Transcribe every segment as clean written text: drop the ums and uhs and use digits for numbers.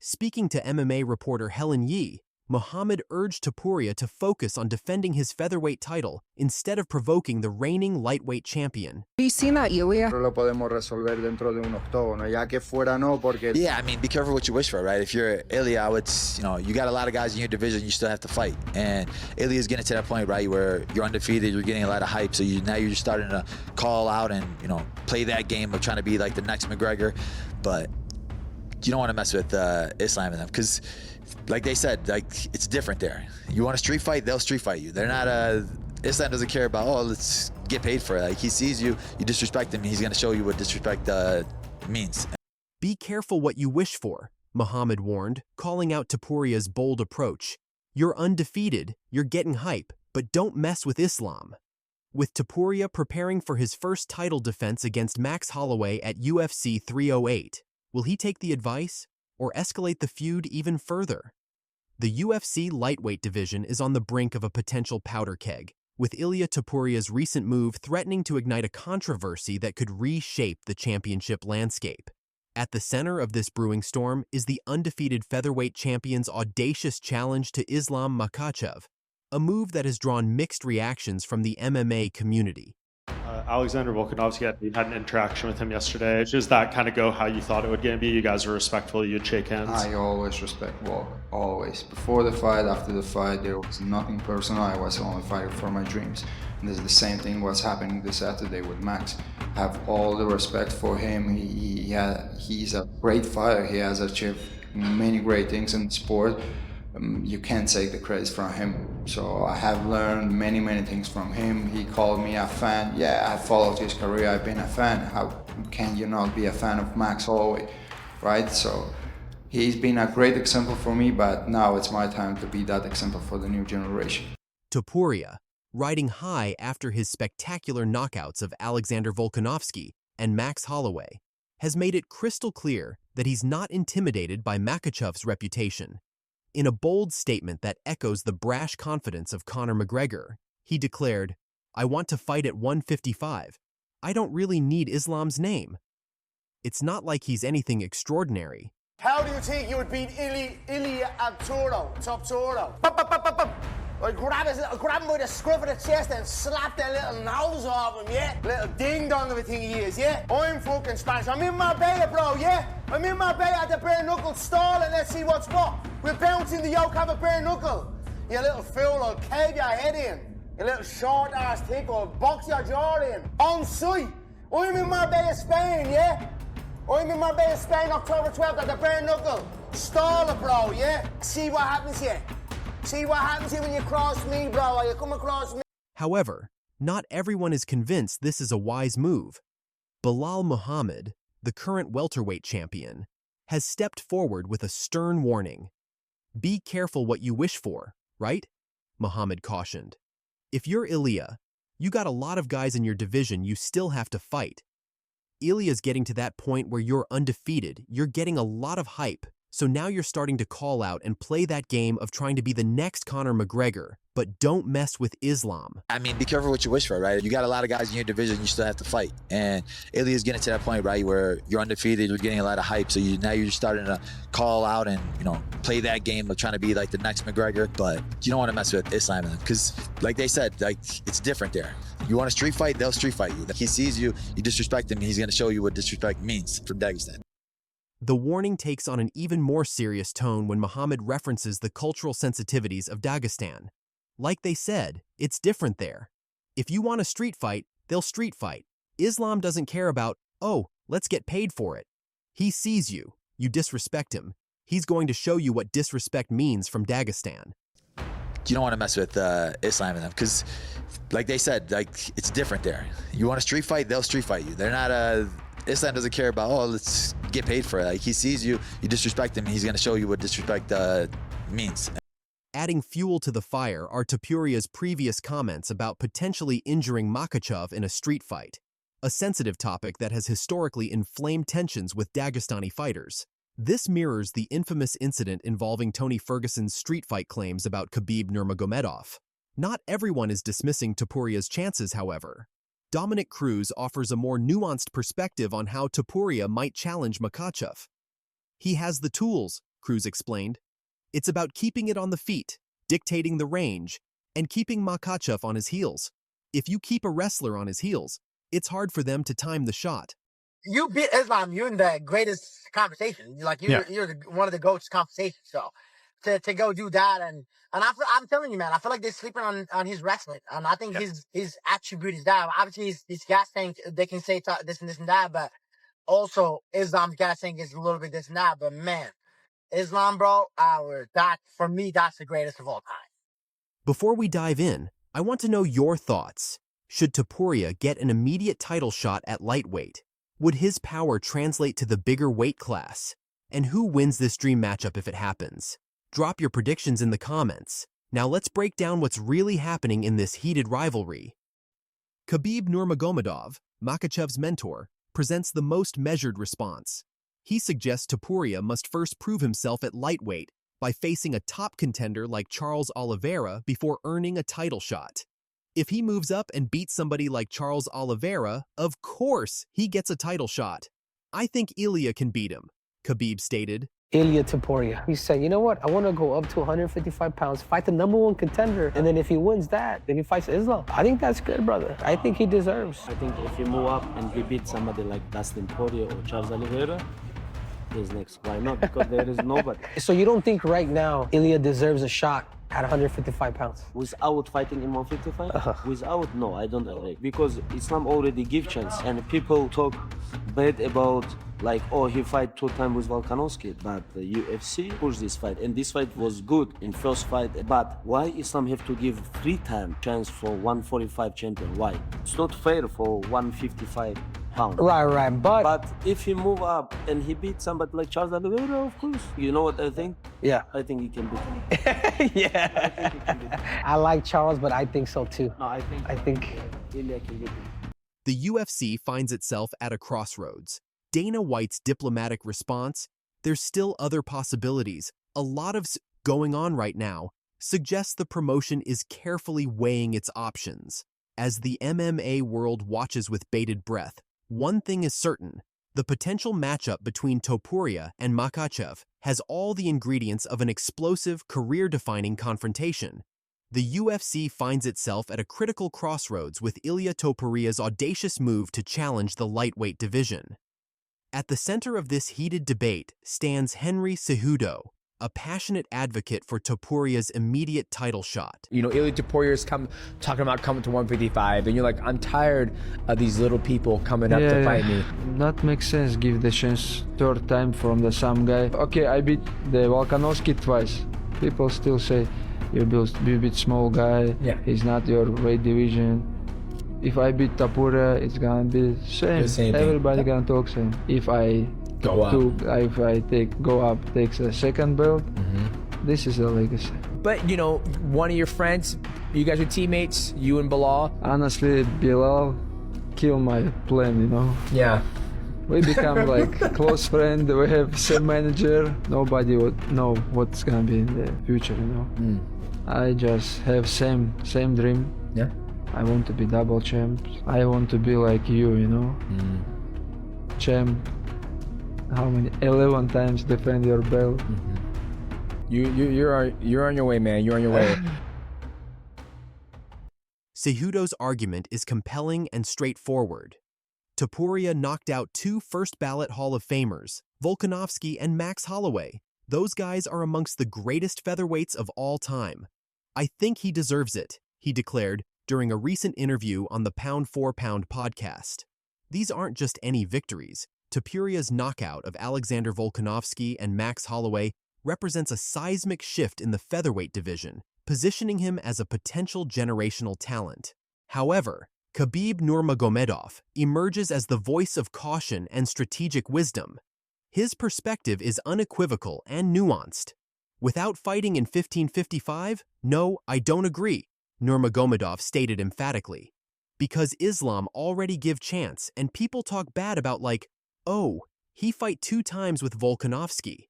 Speaking to MMA reporter Helen Yee, Muhammad urged Topuria to focus on defending his featherweight title instead of provoking the reigning lightweight champion. Have you seen that, Ilia? Lo podemos resolver dentro de un octógono, ya que fuera no, porque... Yeah, I mean, be careful what you wish for, right? If you're Ilia, you got a lot of guys in your division, you still have to fight. And Ilia's getting to that point, right, where you're undefeated, you're getting a lot of hype, so now you're just starting to call out and, play that game of trying to be like the next McGregor. But you don't want to mess with Islam and them, because like they said, it's different there. You want a street fight, they'll street fight you. They're not Islam doesn't care about, let's get paid for it. He sees you, you disrespect him, he's going to show you what disrespect means. Be careful what you wish for, Muhammad warned, calling out Topuria's bold approach. You're undefeated, you're getting hype, but don't mess with Islam. With Topuria preparing for his first title defense against Max Holloway at UFC 308, will he take the advice or escalate the feud even further? The UFC lightweight division is on the brink of a potential powder keg, with Ilia Topuria's recent move threatening to ignite a controversy that could reshape the championship landscape. At the center of this brewing storm is the undefeated featherweight champion's audacious challenge to Islam Makhachev, a move that has drawn mixed reactions from the MMA community. Alexander Volkanovski had an interaction with him yesterday. Does that kind of go how you thought it would be? You guys were respectful, you'd shake hands? I always respect Volk, always. Before the fight, after the fight, there was nothing personal. I was only fighting for my dreams. And this is the same thing what's happening this Saturday with Max. I have all the respect for him. He's a great fighter. He has achieved many great things in the sport. You can't take the credit from him. So I have learned many things from him. He called me a fan. Yeah, I followed his career. I've been a fan. How can you not be a fan of Max Holloway, right? So he's been a great example for me, but now it's my time to be that example for the new generation. Topuria, riding high after his spectacular knockouts of Alexander Volkanovski and Max Holloway, has made it crystal clear that he's not intimidated by Makhachev's reputation. In a bold statement that echoes the brash confidence of Conor McGregor, he declared, "I want to fight at 155. I don't really need Islam's name." It's not like he's anything extraordinary. How do you think you would beat Ilia Topuria? I'd grab him by the scruff of the chest and slap that little nose off him, yeah? Little ding-dong of a thing he is, yeah? I'm fucking Spanish. I'm in Marbella, bro, yeah? I'm in Marbella at the bare knuckle stall, and let's see what's what. We're bouncing the yoke, have a bare knuckle. You little fool, I'll cave your head in. You little short-ass tick, I'll box your jaw in. On site. I'm in Marbella, Spain, yeah? I'm in Marbella, Spain, October 12th at the bare knuckle. Stall it, bro, yeah? See what happens here. See what happens here when you cross me, bro, or you come across me. However, not everyone is convinced this is a wise move. Belal Muhammad, the current welterweight champion, has stepped forward with a stern warning. Be careful what you wish for, right? Muhammad cautioned. If you're Ilia, you got a lot of guys in your division you still have to fight. Ilia's getting to that point where you're undefeated, you're getting a lot of hype, so now you're starting to call out and play that game of trying to be the next Conor McGregor, but don't mess with Islam. I mean, be careful what you wish for, right? You got a lot of guys in your division, you still have to fight. And Ilia's getting to that point, right, where you're undefeated, you're getting a lot of hype, so now you're just starting to call out and, play that game of trying to be like the next McGregor, but you don't want to mess with Islam, because like they said, it's different there. You want a street fight, they'll street fight you. He sees you, you disrespect him, he's going to show you what disrespect means from Dagestani. The warning takes on an even more serious tone when Muhammad references the cultural sensitivities of Dagestan. Like they said, it's different there. If you want a street fight, they'll street fight. Islam doesn't care about, let's get paid for it. He sees you, you disrespect him. He's going to show you what disrespect means from Dagestan. You don't want to mess with Islam and them, because like they said, it's different there. You want a street fight, they'll street fight you. They're not Islam doesn't care about, let's get paid for it. He sees you, you disrespect him, he's going to show you what disrespect means. Adding fuel to the fire are Topuria's previous comments about potentially injuring Makhachev in a street fight, a sensitive topic that has historically inflamed tensions with Dagestani fighters. This mirrors the infamous incident involving Tony Ferguson's street fight claims about Khabib Nurmagomedov. Not everyone is dismissing Topuria's chances, however. Dominic Cruz offers a more nuanced perspective on how Topuria might challenge Makhachev. He has the tools, Cruz explained. It's about keeping it on the feet, dictating the range, and keeping Makhachev on his heels. If you keep a wrestler on his heels, it's hard for them to time the shot. You beat Islam, you're in the greatest conversation. Like you're one of the GOATs conversation. So to go do that and I'm telling you, man, I feel like they're sleeping on his wrestling, and I think his attribute is that. Obviously, these guys think they can say this and that, but also Islam's guys think it's a little bit this and that. But man, Islam, bro, for me, that's the greatest of all time. Before we dive in, I want to know your thoughts. Should Topuria get an immediate title shot at lightweight? Would his power translate to the bigger weight class? And who wins this dream matchup if it happens? Drop your predictions in the comments. Now let's break down what's really happening in this heated rivalry. Khabib Nurmagomedov, Makhachev's mentor, presents the most measured response. He suggests Topuria must first prove himself at lightweight by facing a top contender like Charles Oliveira before earning a title shot. If he moves up and beats somebody like Charles Oliveira, of course he gets a title shot. I think Ilia can beat him, Khabib stated. Ilia Topuria. He said, you know what? I want to go up to 155 pounds, fight the #1 contender, and then if he wins that, then he fights Islam. I think that's good, brother. I think he deserves. I think if he move up and he beat somebody like Dustin Poirier or Charles Oliveira, he's next. Why not? Because there is nobody. So you don't think right now Ilia deserves a shot at 155 pounds? Without fighting in 155? Without, no, I don't agree. Because Islam already give chance, and people talk bad about like, oh, he fight 2 times with Volkanovski, but the UFC pushed this fight, and this fight was good in first fight. But why Islam have to give 3 times chance for 145 champion? Why? It's not fair for 155 pounds. Right, But if he move up and he beat somebody like Charles Oliveira, of course. You know what I think? Yeah. I think he can beat him. Yeah. I think he can beat him. I like Charles, but I think so too. No, I think Ilia can beat him. The UFC finds itself at a crossroads. Dana White's diplomatic response, there's still other possibilities, a lot of going on right now, suggests the promotion is carefully weighing its options. As the MMA world watches with bated breath, one thing is certain: the potential matchup between Topuria and Makhachev has all the ingredients of an explosive, career-defining confrontation. The UFC finds itself at a critical crossroads with Ilia Topuria's audacious move to challenge the lightweight division. At the center of this heated debate stands Henry Cejudo, a passionate advocate for Topuria's immediate title shot. You know, Ilia Topuria is talking about coming to 155, and you're like, I'm tired of these little people coming up to fight me. That makes sense. Give the chance 3rd time from the same guy. Okay, I beat the Volkanovski twice. People still say, you're a bit small guy. Yeah. He's not your weight division. If I beat Topuria, it's gonna be the same. Everybody gonna talk same. If I go up, takes a 2nd belt, this is a legacy. But you know, one of your friends, you guys are teammates, you and Belal. Honestly, Belal killed my plan, you know. Yeah. We become like close friend. We have same manager. Nobody would know what's gonna be in the future, you know. I just have same dream. Yeah. I want to be double champ. I want to be like you know. Champ. How many? 11 times defend your belt. You're on your way, man. You're on your way. Cejudo's argument is compelling and straightforward. Topuria knocked out 2 first-ballot Hall of Famers, Volkanovski and Max Holloway. Those guys are amongst the greatest featherweights of all time. I think he deserves it, he declared during a recent interview on the Pound for Pound podcast. These aren't just any victories. Topuria's knockout of Alexander Volkanovski and Max Holloway represents a seismic shift in the featherweight division, positioning him as a potential generational talent. However, Khabib Nurmagomedov emerges as the voice of caution and strategic wisdom. His perspective is unequivocal and nuanced. Without fighting in 1555? No, I don't agree, Nurmagomedov stated emphatically. Because Islam already give chance and people talk bad about like, oh, he fight 2 times with Volkanovski.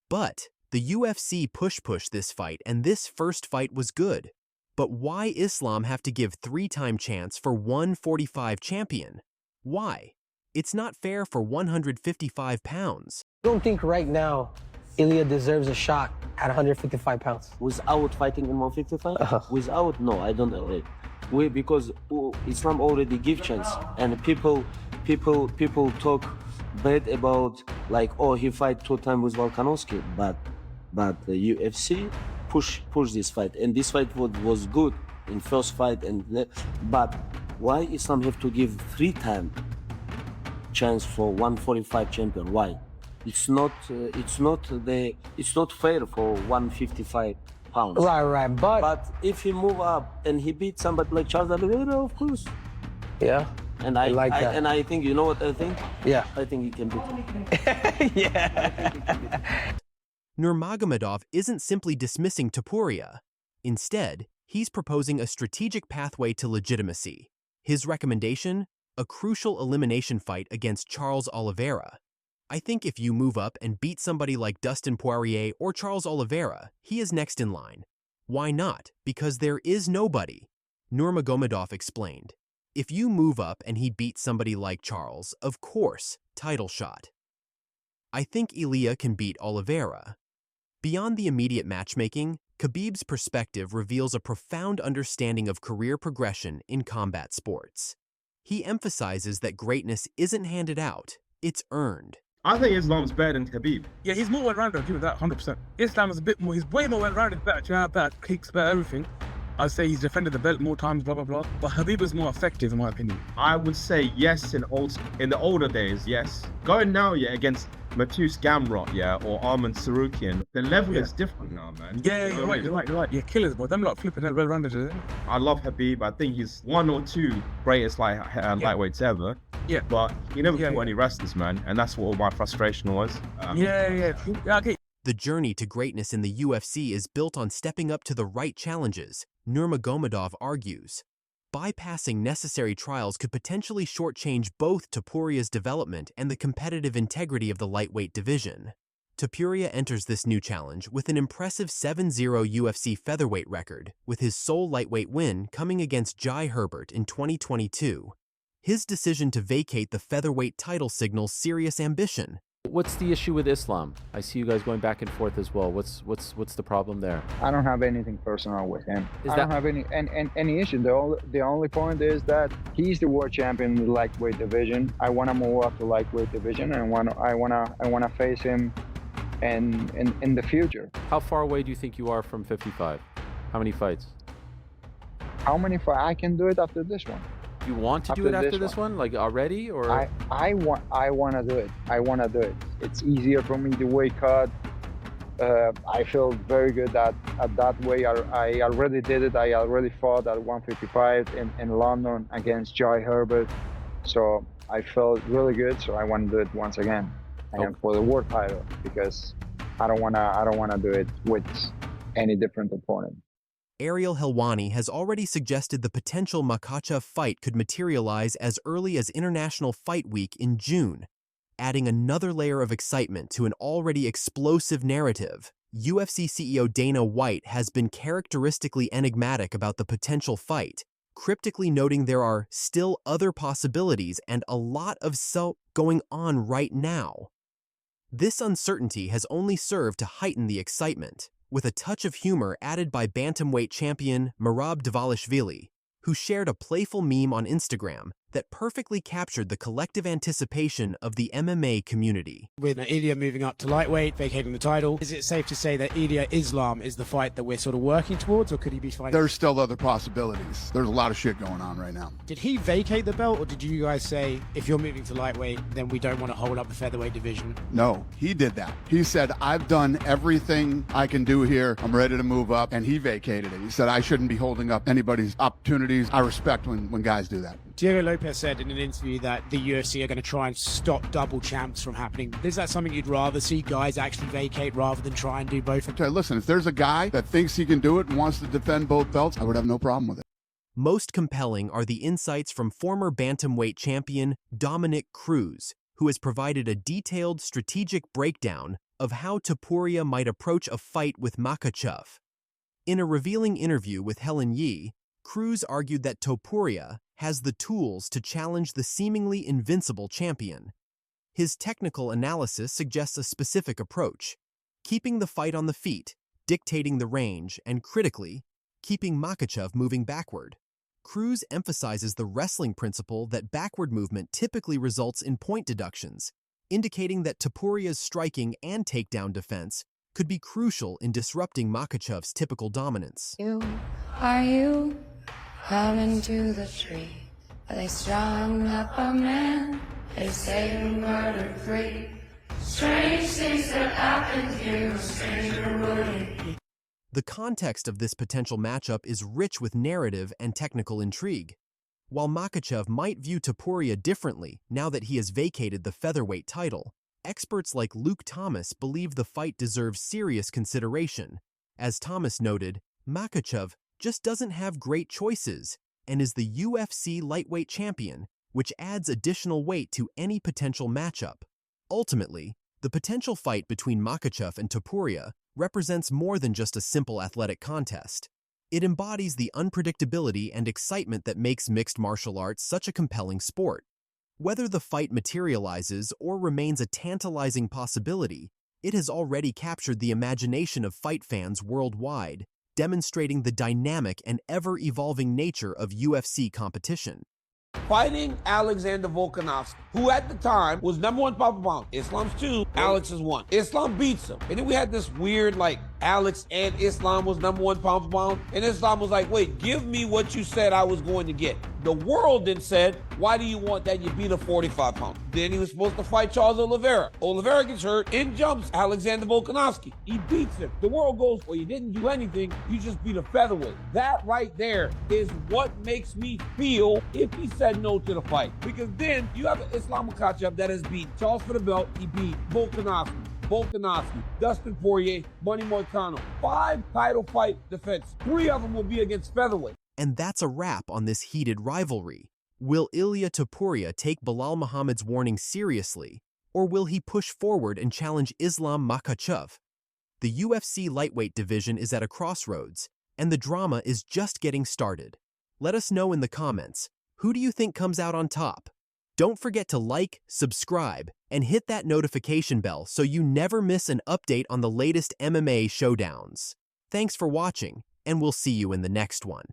But the UFC push this fight and this first fight was good. But why Islam have to give 3-time chance for 145 champion? Why? It's not fair for 155 pounds. I don't think right now Ilia deserves a shot at 155 pounds. Without fighting in 155? Without, no, I don't agree. Because Islam already give chance, and people talk bad about like, oh, he fight 2 times with Volkanovski, but the UFC push this fight, and this fight was good in first fight, but why Islam have to give 3 times chance for 145 champion? Why? It's not fair for 155 pounds. Right. But if he move up and he beat somebody like Charles Oliveira, of course. Yeah. And I like that. And I think, you know what I think? Yeah. I think he can beat him. Yeah. Nurmagomedov isn't simply dismissing Topuria. Instead, he's proposing a strategic pathway to legitimacy. His recommendation? A crucial elimination fight against Charles Oliveira. I think if you move up and beat somebody like Dustin Poirier or Charles Oliveira, he is next in line. Why not? Because there is nobody. Nurmagomedov explained. If you move up and he beats somebody like Charles, of course, title shot. I think Ilia can beat Oliveira. Beyond the immediate matchmaking, Khabib's perspective reveals a profound understanding of career progression in combat sports. He emphasizes that greatness isn't handed out, it's earned. I think Islam's better than Khabib. Yeah, he's more well-rounded, I agree with that, 100%. Islam is a bit more, he's way more well-rounded, better jab, better kicks, better everything. I'd say he's defended the belt more times, blah, blah, blah. But Khabib is more effective, in my opinion. I would say yes in the older days, yes. Going now, yeah, against Matus Gamrot, yeah, or Arman Sarukian, the level is different now, man. Yeah, you're right. Yeah, killers, but them lot flipping that well-rounded, isn't it? I love Khabib. I think he's 1 or 2 greatest lightweights ever. Yeah. But he never fought any wrestlers, man, and that's what all my frustration was. Yeah, okay. The journey to greatness in the UFC is built on stepping up to the right challenges, Nurmagomedov argues. Bypassing necessary trials could potentially shortchange both Topuria's development and the competitive integrity of the lightweight division. Topuria enters this new challenge with an impressive 7-0 UFC featherweight record, with his sole lightweight win coming against Jai Herbert in 2022. His decision to vacate the featherweight title signals serious ambition. What's the issue with Islam? I see you guys going back and forth as well. What's the problem there? I don't have anything personal with him. I don't have any issue. The only point is that he's the world champion in the lightweight division. I want to move up to lightweight division, and I wanna face him in the future. How far away do you think you are from 55? How many fights? How many fights? I can do it after this one. You want to do it after this one? Like already, or? I want to do it. I want to do it. It's easier for me to weight cut. I feel very good at that way. I already did it. I already fought at 155 in London against Jai Herbert. So I felt really good. So I want to do it once again, and for the world title, because I don't wanna do it with any different opponent. Ariel Helwani has already suggested the potential Makhachev fight could materialize as early as International Fight Week in June, adding another layer of excitement to an already explosive narrative. UFC CEO Dana White has been characteristically enigmatic about the potential fight, cryptically noting there are still other possibilities and a lot of going on right now. This uncertainty has only served to heighten the excitement, with a touch of humor added by bantamweight champion Merab Dvalishvili, who shared a playful meme on Instagram that perfectly captured the collective anticipation of the MMA community. With Ilia moving up to lightweight, vacating the title, is it safe to say that Ilia Islam is the fight that we're sort of working towards, or could he be fighting? There's still other possibilities. There's a lot of shit going on right now. Did he vacate the belt, or did you guys say, if you're moving to lightweight, then we don't want to hold up the featherweight division? No, he did that. He said, I've done everything I can do here. I'm ready to move up, and he vacated it. He said, I shouldn't be holding up anybody's opportunities. I respect when guys do that. Diego Lopez said in an interview that the UFC are going to try and stop double champs from happening. Is that something you'd rather see guys actually vacate rather than try and do both? Okay, listen, if there's a guy that thinks he can do it and wants to defend both belts, I would have no problem with it. Most compelling are the insights from former bantamweight champion Dominic Cruz, who has provided a detailed strategic breakdown of how Topuria might approach a fight with Makhachev. In a revealing interview with Helen Yee, Cruz argued that Topuria has the tools to challenge the seemingly invincible champion. His technical analysis suggests a specific approach: keeping the fight on the feet, dictating the range, and critically, keeping Makhachev moving backward. Cruz emphasizes the wrestling principle that backward movement typically results in point deductions, indicating that Topuria's striking and takedown defense could be crucial in disrupting Makhachev's typical dominance. Are you coming to the tree? They strung up a man, they say you murdered three. Strange things that happened here, a stranger wouldn't. The context of this potential matchup is rich with narrative and technical intrigue. While Makhachev might view Topuria differently now that he has vacated the featherweight title, experts like Luke Thomas believe the fight deserves serious consideration. As Thomas noted, Makhachev just doesn't have great choices and is the UFC lightweight champion, which adds additional weight to any potential matchup. Ultimately, the potential fight between Makhachev and Topuria represents more than just a simple athletic contest. It embodies the unpredictability and excitement that makes mixed martial arts such a compelling sport. Whether the fight materializes or remains a tantalizing possibility, it has already captured the imagination of fight fans worldwide, demonstrating the dynamic and ever-evolving nature of UFC competition. Fighting Alexander Volkanovski, who at the time was #1 pound for pound. Islam's 2, Alex is 1. Islam beats him. And then we had this weird, Alex and Islam was #1 pound for pound. And Islam was like, wait, give me what you said I was going to get. The world then said, why do you want that? You beat a 45 pound. Then he was supposed to fight Charles Oliveira. Oliveira gets hurt, in jumps Alexander Volkanovski. He beats him. The world goes, well, you didn't do anything. You just beat a featherweight. That right there is what makes me feel if he said no to the fight. Because then you have Islam Makhachev that has beat Charles for the belt. He beat Volkanovski, Dustin Poirier, Bunny Moicano. 5 title fight defense. 3 of them will be against featherweight. And that's a wrap on this heated rivalry. Will Ilia Topuria take Belal Muhammad's warning seriously, or will he push forward and challenge Islam Makhachev? The UFC lightweight division is at a crossroads, and the drama is just getting started. Let us know in the comments, who do you think comes out on top? Don't forget to like, subscribe, and hit that notification bell so you never miss an update on the latest MMA showdowns. Thanks for watching, and we'll see you in the next one.